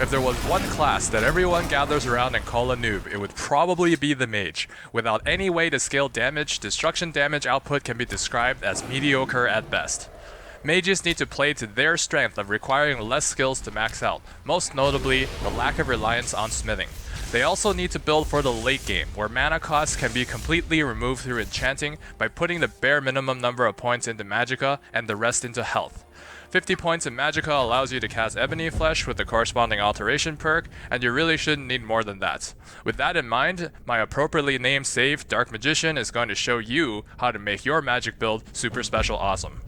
If there was one class that everyone gathers around and call a noob, it would probably be the Mage. Without any way to scale damage, destruction damage output can be described as mediocre at best. Mages need to play to their strength of requiring less skills to max out, most notably the lack of reliance on smithing. They also need to build for the late game, where mana costs can be completely removed through enchanting by putting the bare minimum number of points into magicka and the rest into health. 50 points in magicka allows you to cast ebonyflesh with the corresponding alteration perk, and you really shouldn't need more than that. With that in mind, my appropriately named save, Dark Magician, is going to show you how to make your magic build super special awesome.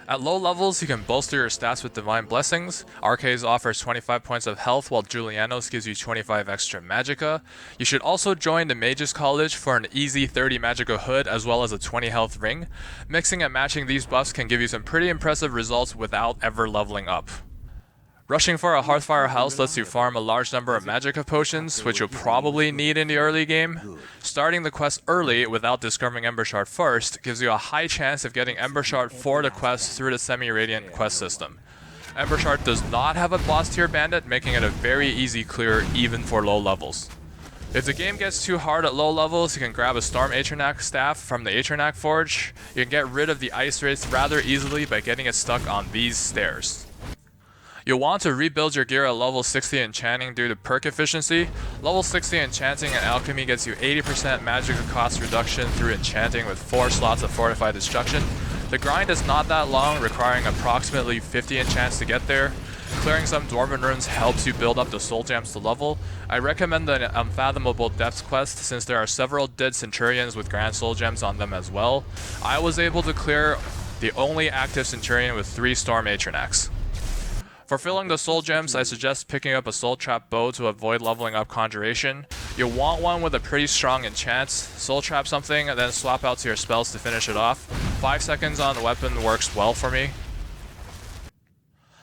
At low levels, you can bolster your stats with Divine Blessings. Arcades offers 25 points of health, while Julianos gives you 25 extra magicka. You should also join the Mages College for an easy 30 magicka hood as well as a 20 health ring. Mixing and matching these buffs can give you some pretty impressive results without ever leveling up. Rushing for a Hearthfire house lets you farm a large number of magicka potions, which you'll probably need in the early game. Starting the quest early without discovering Ember Shard first gives you a high chance of getting Ember Shard for the quest through the semi-radiant quest system. Ember Shard does not have a boss tier bandit, making it a very easy clear even for low levels. If the game gets too hard at low levels, you can grab a Storm Atronak staff from the Atronak Forge. You can get rid of the Ice Wraith rather easily by getting it stuck on these stairs. You'll want to rebuild your gear at level 60 enchanting due to perk efficiency. Level 60 enchanting and alchemy gets you 80% magicka cost reduction through enchanting with 4 slots of fortify destruction. The grind is not that long, requiring approximately 50 enchants to get there. Clearing some dwarven runes helps you build up the soul gems to level. I recommend the Unfathomable Depths quest since there are several dead centurions with grand soul gems on them as well. I was able to clear the only active centurion with 3 Storm Atronachs. For filling the soul gems, I suggest picking up a soul trap bow to avoid leveling up conjuration. You'll want one with a pretty strong enchant. Soul trap something and then swap out to your spells to finish it off. 5 seconds on the weapon works well for me.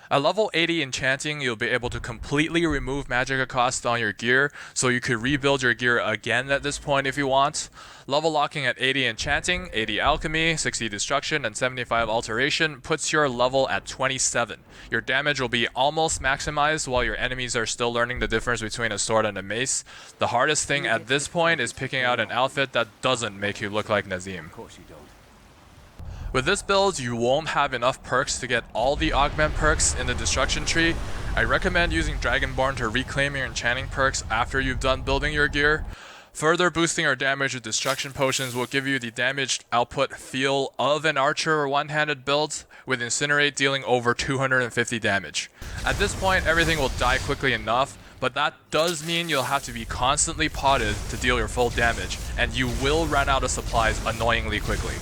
At level 80 enchanting, you'll be able to completely remove magicka cost on your gear, so you could rebuild your gear again at this point if you want. Level locking at 80 enchanting, 80 alchemy, 60 destruction, and 75 alteration puts your level at 27. Your damage will be almost maximized while your enemies are still learning the difference between a sword and a mace. The hardest thing at this point is picking out an outfit that doesn't make you look like Nazim. With this build, you won't have enough perks to get all the augment perks in the destruction tree. I recommend using Dragonborn to reclaim your enchanting perks after you've done building your gear. Further boosting your damage with destruction potions will give you the damage output feel of an archer or one-handed build, with Incinerate dealing over 250 damage. At this point, everything will die quickly enough, but that does mean you'll have to be constantly potted to deal your full damage, and you will run out of supplies annoyingly quickly.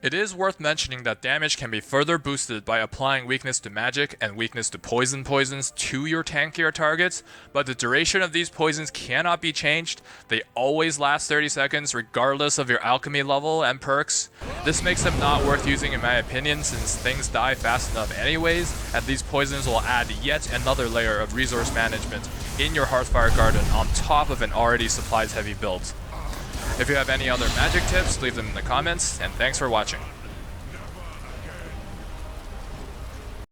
It is worth mentioning that damage can be further boosted by applying weakness to magic and weakness to poisons to your tankier targets, but the duration of these poisons cannot be changed. They always last 30 seconds regardless of your alchemy level and perks. This makes them not worth using in my opinion, since things die fast enough anyways, and these poisons will add yet another layer of resource management in your Hearthfire garden on top of an already supplies heavy build. If you have any other magic tips, leave them in the comments, and thanks for watching.